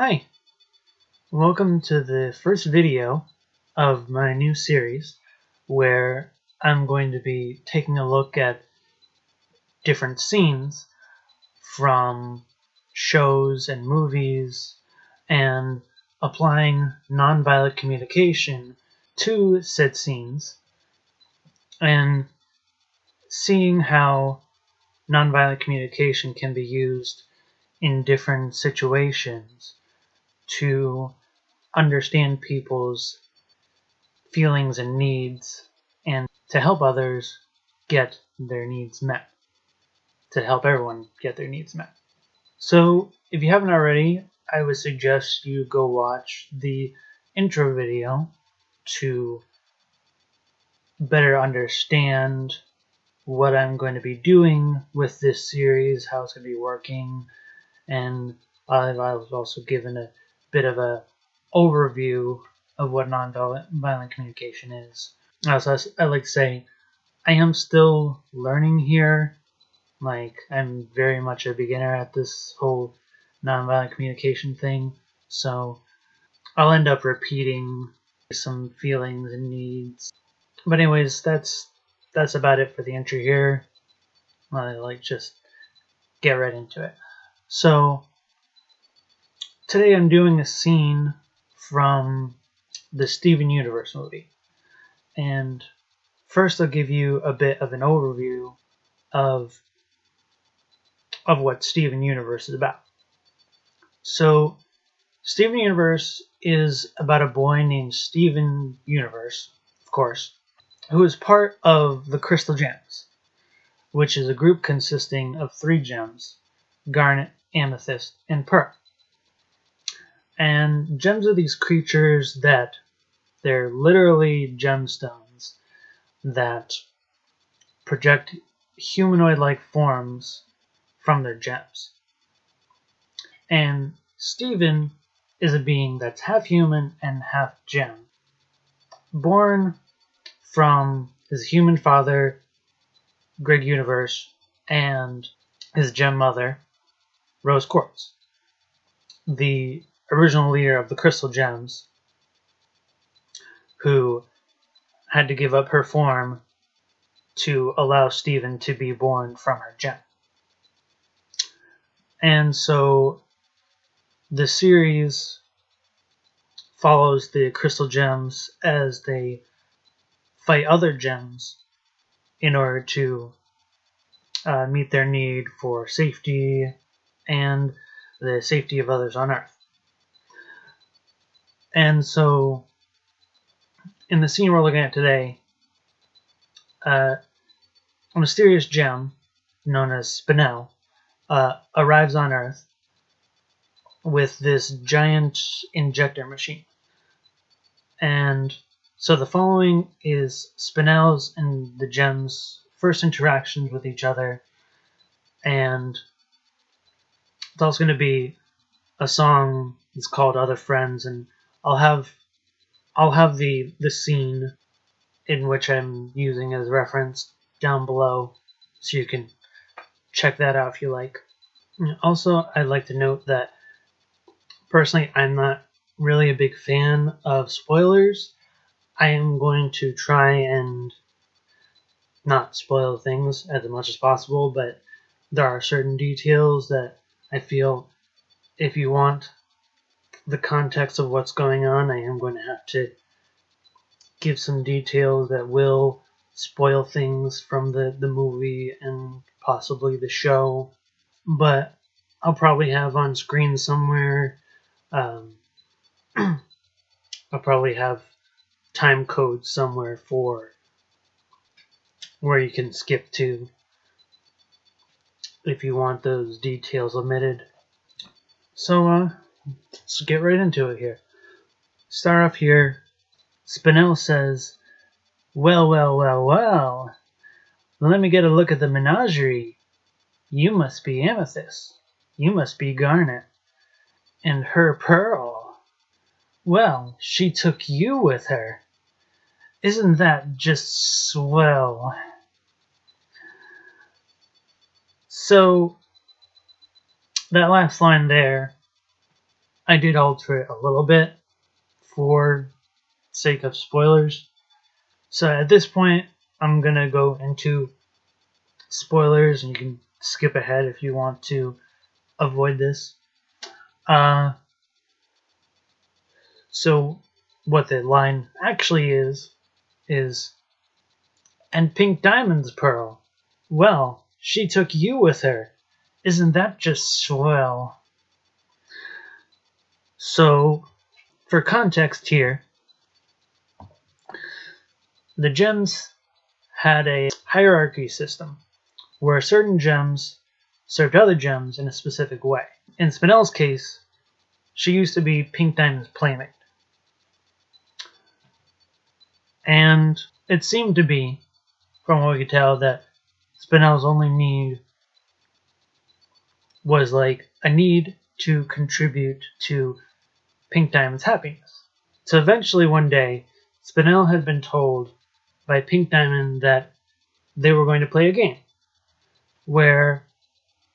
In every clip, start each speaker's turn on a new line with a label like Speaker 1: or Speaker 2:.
Speaker 1: Hi, welcome to the first video of my new series where I'm going to be taking a look at different scenes from shows and movies and applying nonviolent communication to said scenes and seeing how nonviolent communication can be used in different situations to understand people's feelings and needs and to help others get their needs met, to help everyone get their needs met. So if you haven't already, I would suggest you go watch the intro video to better understand what I'm going to be doing with this series, how it's going to be working, and I was also given a bit of a overview of what nonviolent communication is. Also, I like to say, I am still learning here. Like, I'm very much a beginner at this whole nonviolent communication thing, so I'll end up repeating some feelings and needs. But anyways, that's about it for the intro here. Just get right into it. So today I'm doing a scene from the Steven Universe movie. And first I'll give you a bit of an overview of what Steven Universe is about. So Steven Universe is about a boy named Steven Universe, of course, who is part of the Crystal Gems, which is a group consisting of 3 gems: garnet, amethyst, and pearl. And gems are these creatures that they're literally gemstones that project humanoid-like forms from their gems. And Steven is a being that's half human and half gem, born from his human father, Greg Universe, and his gem mother, Rose Quartz, the original leader of the Crystal Gems, who had to give up her form to allow Steven to be born from her gem. And so the series follows the Crystal Gems as they fight other gems in order to meet their need for safety and the safety of others on Earth. And so in the scene we're looking at today, a mysterious gem known as Spinel arrives on Earth with this giant injector machine. And so the following is Spinel's and the gems' first interactions with each other, and it's also going to be a song that's called Other Friends, and I'll have the scene in which I'm using as reference down below, so you can check that out if you like. Also, I'd like to note that personally I'm not really a big fan of spoilers. I am going to try and not spoil things as much as possible, but there are certain details that I feel if you want the context of what's going on, I am going to have to give some details that will spoil things from the movie and possibly the show. But I'll probably have on screen somewhere, I'll probably have time codes somewhere for where you can skip to if you want those details omitted. So let's get right into it here. Start off here. Spinel says, well, let me get a look at the menagerie. You must be Amethyst. You must be Garnet. And her Pearl. Well, she took you with her. Isn't that just swell? So, that last line there, I did alter it a little bit for sake of spoilers. So at this point, I'm going to go into spoilers, and you can skip ahead if you want to avoid this. So what the line actually is, and Pink Diamond's pearl. Well, she took you with her. Isn't that just swell? So, for context here, the gems had a hierarchy system where certain gems served other gems in a specific way. In Spinel's case, she used to be Pink Diamond's playmate. And it seemed to be, from what we could tell, that Spinel's only need was like a need to contribute to Pink Diamond's happiness. So eventually one day, Spinel had been told by Pink Diamond that they were going to play a game where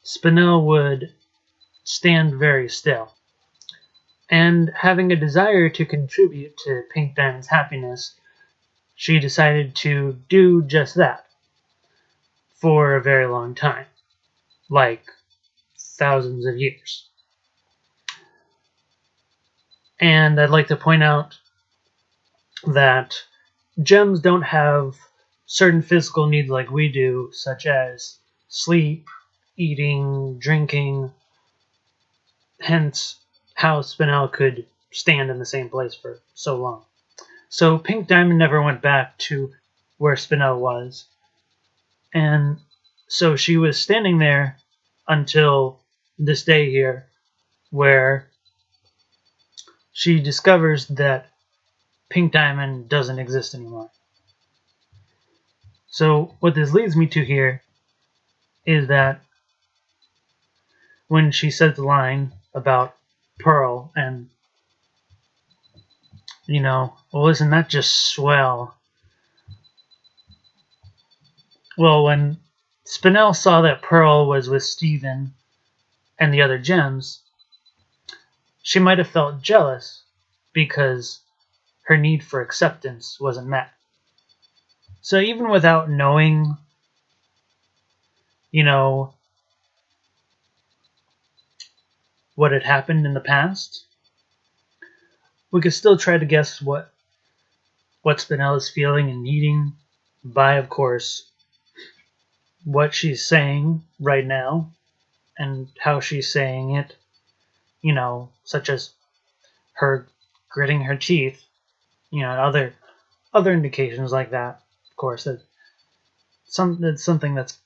Speaker 1: Spinel would stand very still. And having a desire to contribute to Pink Diamond's happiness, she decided to do just that for a very long time, like thousands of years. And I'd like to point out that gems don't have certain physical needs like we do, such as sleep, eating, drinking, hence how Spinel could stand in the same place for so long. So Pink Diamond never went back to where Spinel was, and so she was standing there until this day here, where she discovers that Pink Diamond doesn't exist anymore. So what this leads me to here is that when she said the line about Pearl and, well, isn't that just swell? Well, when Spinel saw that Pearl was with Steven and the other gems, she might have felt jealous because her need for acceptance wasn't met. So even without knowing, what had happened in the past, we could still try to guess what Spinel is feeling and needing by, of course, what she's saying right now and how she's saying it, such as her gritting her teeth, other indications like that. Of course, that's something that's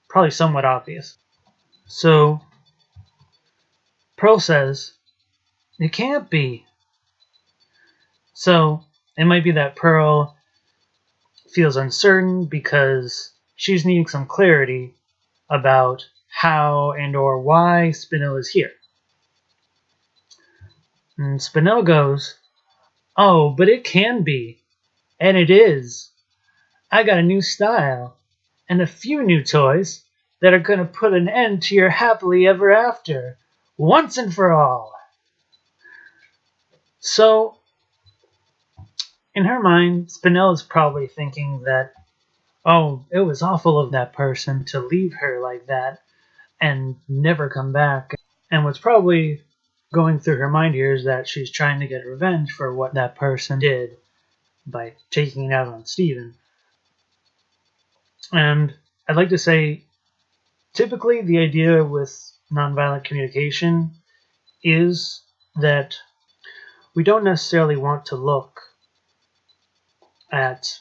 Speaker 1: probably somewhat obvious. So Pearl says, it can't be. So it might be that Pearl feels uncertain because she's needing some clarity about how and or why Spinel is here. And Spinel goes, oh, but it can be. And it is. I got a new style and a few new toys that are going to put an end to your happily ever after, once and for all. So, in her mind, Spinel is probably thinking that, oh, it was awful of that person to leave her like that and never come back. And what's probably going through her mind here is that she's trying to get revenge for what that person did by taking it out on Steven. And I'd like to say, typically the idea with nonviolent communication is that we don't necessarily want to look at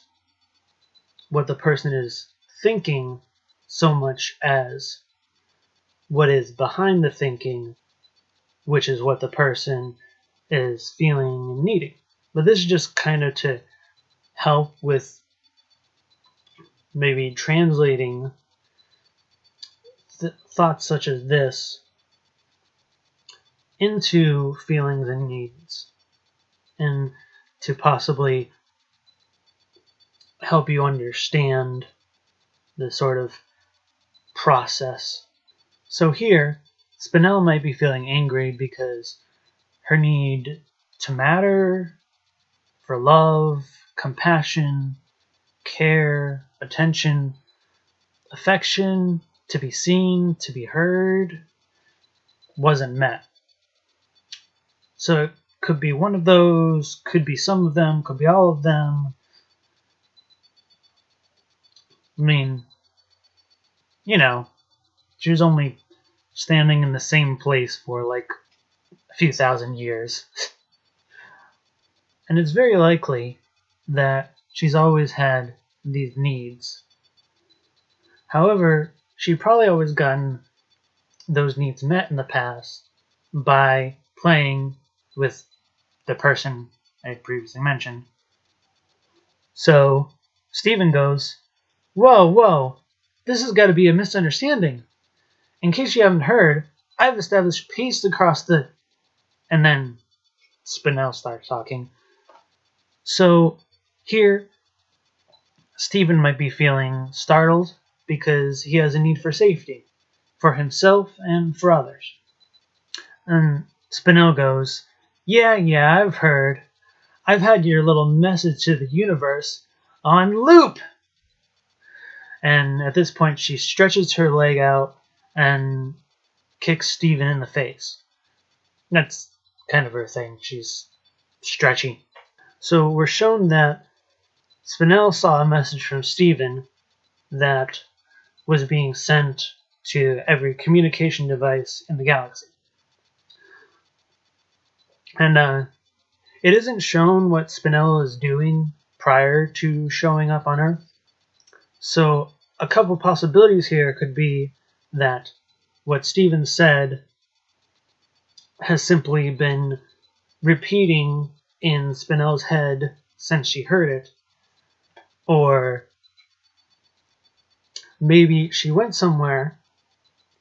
Speaker 1: what the person is thinking so much as what is behind the thinking, which is what the person is feeling and needing. But this is just kind of to help with maybe translating thoughts such as this into feelings and needs, and to possibly help you understand the sort of process. So here, Spinel might be feeling angry because her need to matter, for love, compassion, care, attention, affection, to be seen, to be heard, wasn't met. So it could be one of those, could be some of them, could be all of them. I mean, she was only standing in the same place for like a few thousand years. And it's very likely that she's always had these needs. However, she probably always gotten those needs met in the past by playing with the person I previously mentioned. So Stephen goes, whoa, this has got to be a misunderstanding. In case you haven't heard, I've established peace across the... And then Spinel starts talking. So here, Stephen might be feeling startled because he has a need for safety, for himself and for others. And Spinel goes, yeah, I've heard. I've had your little message to the universe on loop. And at this point, she stretches her leg out and kicks Stephen in the face. That's kind of her thing. She's stretchy. So we're shown that Spinel saw a message from Stephen that was being sent to every communication device in the galaxy. And it isn't shown what Spinel is doing prior to showing up on Earth. So a couple possibilities here could be that what Stephen said has simply been repeating in Spinel's head since she heard it, or maybe she went somewhere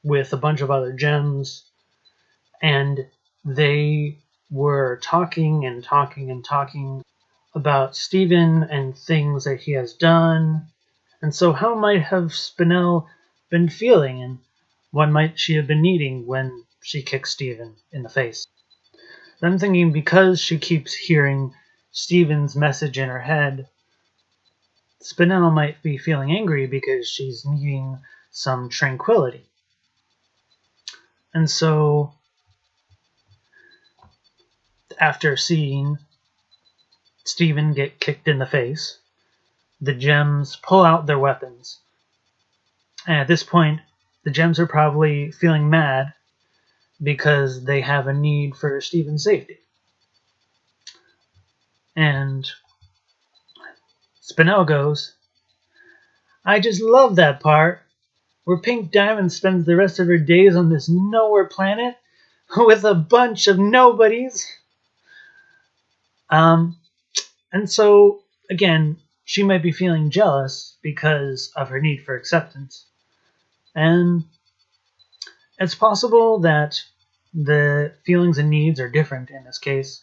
Speaker 1: with a bunch of other gems and they were talking about Stephen and things that he has done. And so how might have Spinel been feeling, and what might she have been needing when she kicked Stephen in the face? I'm thinking because she keeps hearing Stephen's message in her head, Spinel might be feeling angry because she's needing some tranquility. And so, after seeing Stephen get kicked in the face, the gems pull out their weapons. And at this point, the gems are probably feeling mad because they have a need for Stephen's safety. And Spinel goes, I just love that part where Pink Diamond spends the rest of her days on this nowhere planet with a bunch of nobodies. And so, again, she might be feeling jealous because of her need for acceptance. And it's possible that the feelings and needs are different in this case.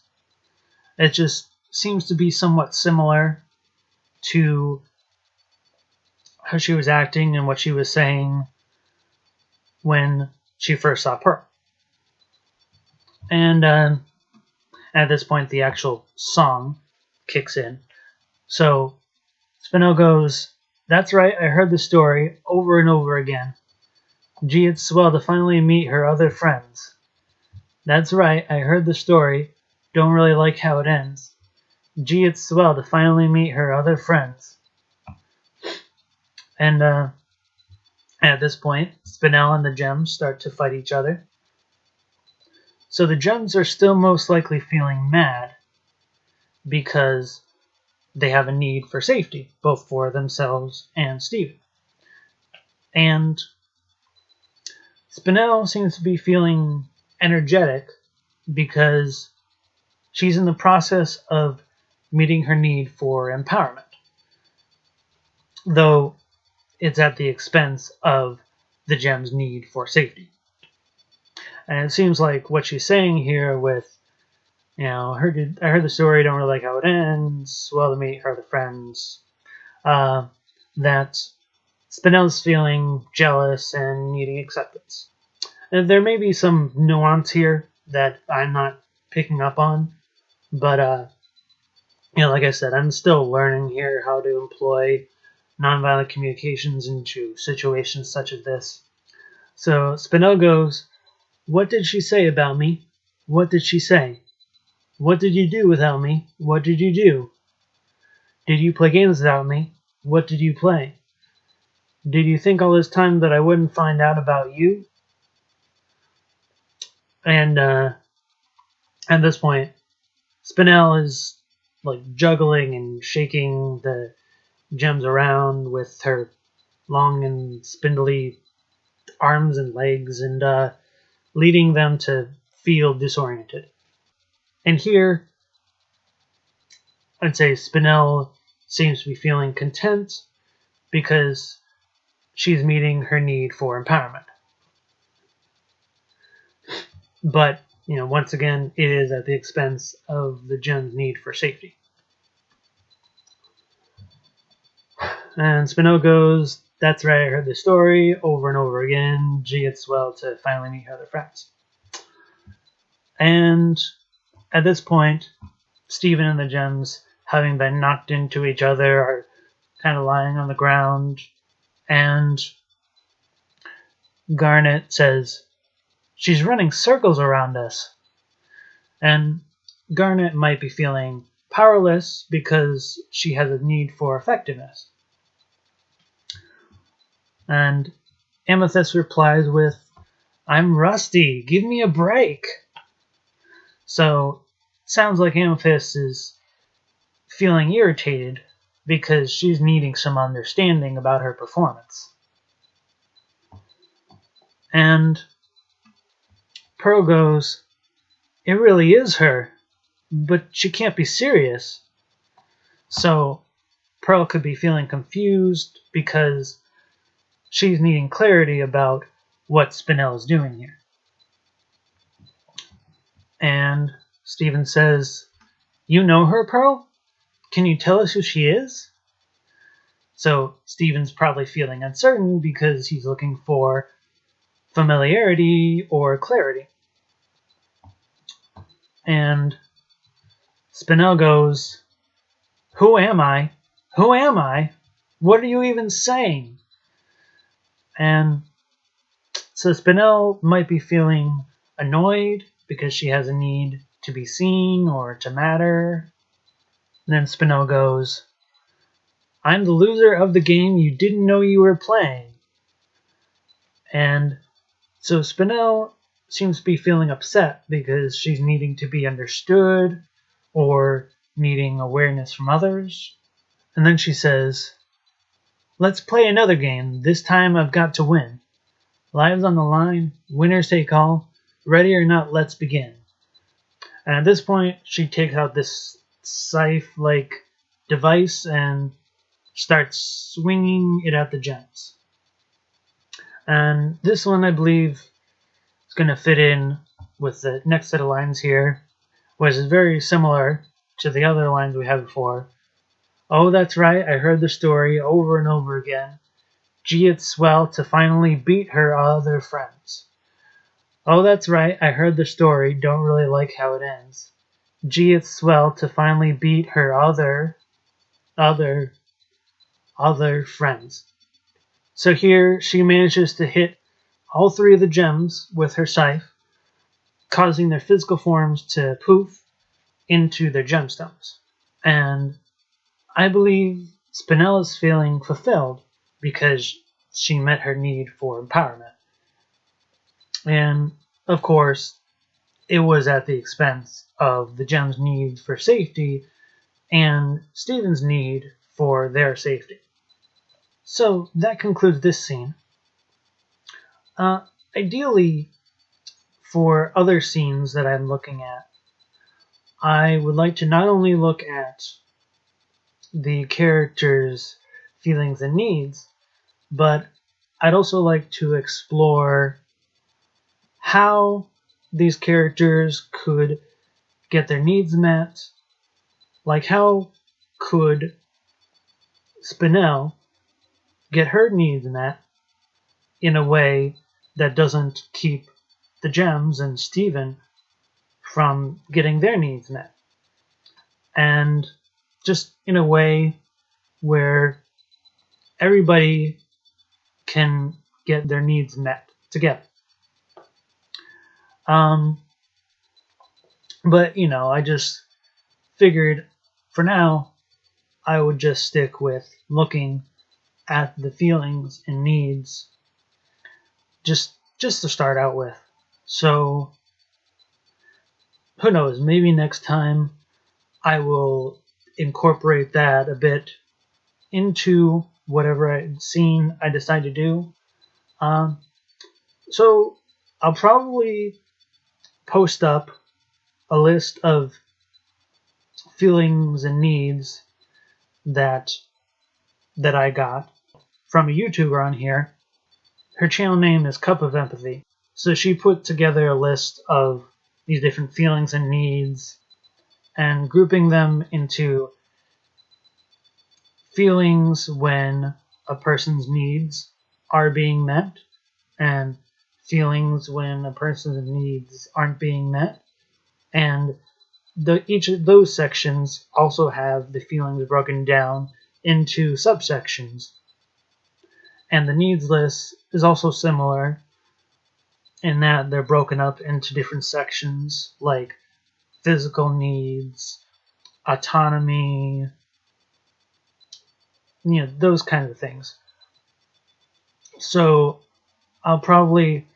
Speaker 1: It just seems to be somewhat similar to how she was acting and what she was saying when she first saw Pearl. And at this point, the actual song kicks in. So Spinel goes, that's right, I heard the story over and over again. Gee, it's swell to finally meet her other friends. That's right, I heard the story. Don't really like how it ends. Gee, it's swell to finally meet her other friends. And at this point, Spinel and the gems start to fight each other. So the gems are still most likely feeling mad because they have a need for safety, both for themselves and Stephen. And Spinel seems to be feeling energetic because she's in the process of meeting her need for empowerment, though it's at the expense of the gem's need for safety. And it seems like what she's saying here with, I heard the story, don't really like how it ends, well to meet her other friends, that Spinel's feeling jealous and needing acceptance. And there may be some nuance here that I'm not picking up on. But like I said, I'm still learning here how to employ nonviolent communications into situations such as this. So Spinel goes, "What did she say about me? What did she say? What did you do without me? What did you do? Did you play games without me? What did you play? Did you think all this time that I wouldn't find out about you?" And at this point, Spinel is like juggling and shaking the gems around with her long and spindly arms and legs, and leading them to feel disoriented. And here, I'd say Spinel seems to be feeling content because she's meeting her need for empowerment. But, once again, it is at the expense of the gem's need for safety. And Spinel goes, "That's right, I heard the story over and over again. Gee, it's swell to finally meet her other friends." And at this point, Stephen and the gems, having been knocked into each other, are kind of lying on the ground. And Garnet says, "She's running circles around us." And Garnet might be feeling powerless because she has a need for effectiveness. And Amethyst replies with, "I'm rusty, give me a break." So, sounds like Amethyst is feeling irritated because she's needing some understanding about her performance. And Pearl goes, "It really is her, but she can't be serious." So Pearl could be feeling confused because she's needing clarity about what Spinel is doing here. And Stephen says, "You know her, Pearl? Can you tell us who she is?" So Stephen's probably feeling uncertain because he's looking for familiarity or clarity. And Spinel goes, "Who am I? Who am I? What are you even saying?" And so Spinel might be feeling annoyed because she has a need to be seen or to matter. And then Spinel goes, "I'm the loser of the game you didn't know you were playing." And so Spinel seems to be feeling upset because she's needing to be understood or needing awareness from others. And then she says, "Let's play another game. This time I've got to win. Lives on the line, winners take all. Ready or not, let's begin." And at this point, she takes out this scythe-like device and starts swinging it at the gems. And this one, I believe, is going to fit in with the next set of lines here, which is very similar to the other lines we had before. "Oh, that's right, I heard the story over and over again. Gee, it's swell to finally beat her other friends. Oh, that's right, I heard the story, don't really like how it ends. Gee, it's swell to finally beat her other friends." So here she manages to hit all three of the gems with her scythe, causing their physical forms to poof into their gemstones. And I believe Spinel is feeling fulfilled because she met her need for empowerment. And, of course, it was at the expense of the gem's need for safety and Stephen's need for their safety. So that concludes this scene. Ideally, for other scenes that I'm looking at, I would like to not only look at the characters' feelings and needs, but I'd also like to explore how these characters could get their needs met. Like, how could Spinel get her needs met in a way that doesn't keep the gems and Stephen from getting their needs met, and just in a way where everybody can get their needs met together. But I just figured for now I would just stick with looking at the feelings and needs just to start out with. So who knows, maybe next time I will incorporate that a bit into whatever scene I decide to do. So I'll probably post up a list of feelings and needs that I got from a YouTuber on here. Her channel name is Cup of Empathy. So she put together a list of these different feelings and needs and grouping them into feelings when a person's needs are being met and feelings when a person's needs aren't being met. And each of those sections also have the feelings broken down into subsections. And the needs list is also similar in that they're broken up into different sections like physical needs, autonomy, those kinds of things. So I'll probably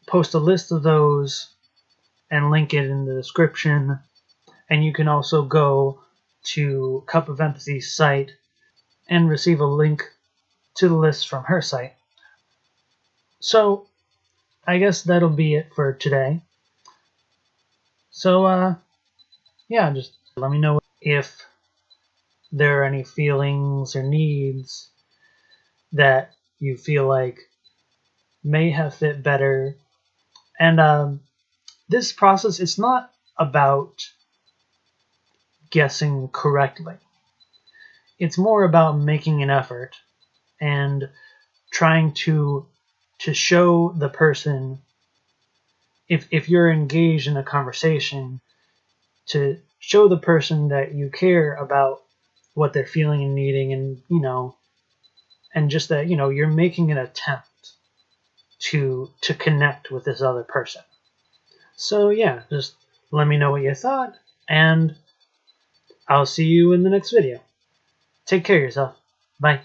Speaker 1: post a list of those and link it in the description. And you can also go to Cup of Empathy's site and receive a link to the list from her site. So I guess that'll be it for today. So yeah, just let me know if there are any feelings or needs that you feel like may have fit better. And this process, it's not about guessing correctly. It's more about making an effort and trying to show the person, if you're engaged in a conversation, to show the person that you care about what they're feeling and needing, and just that you're making an attempt to connect with this other person. So yeah, just let me know what you thought, and I'll see you in the next video. Take care of yourself. Bye.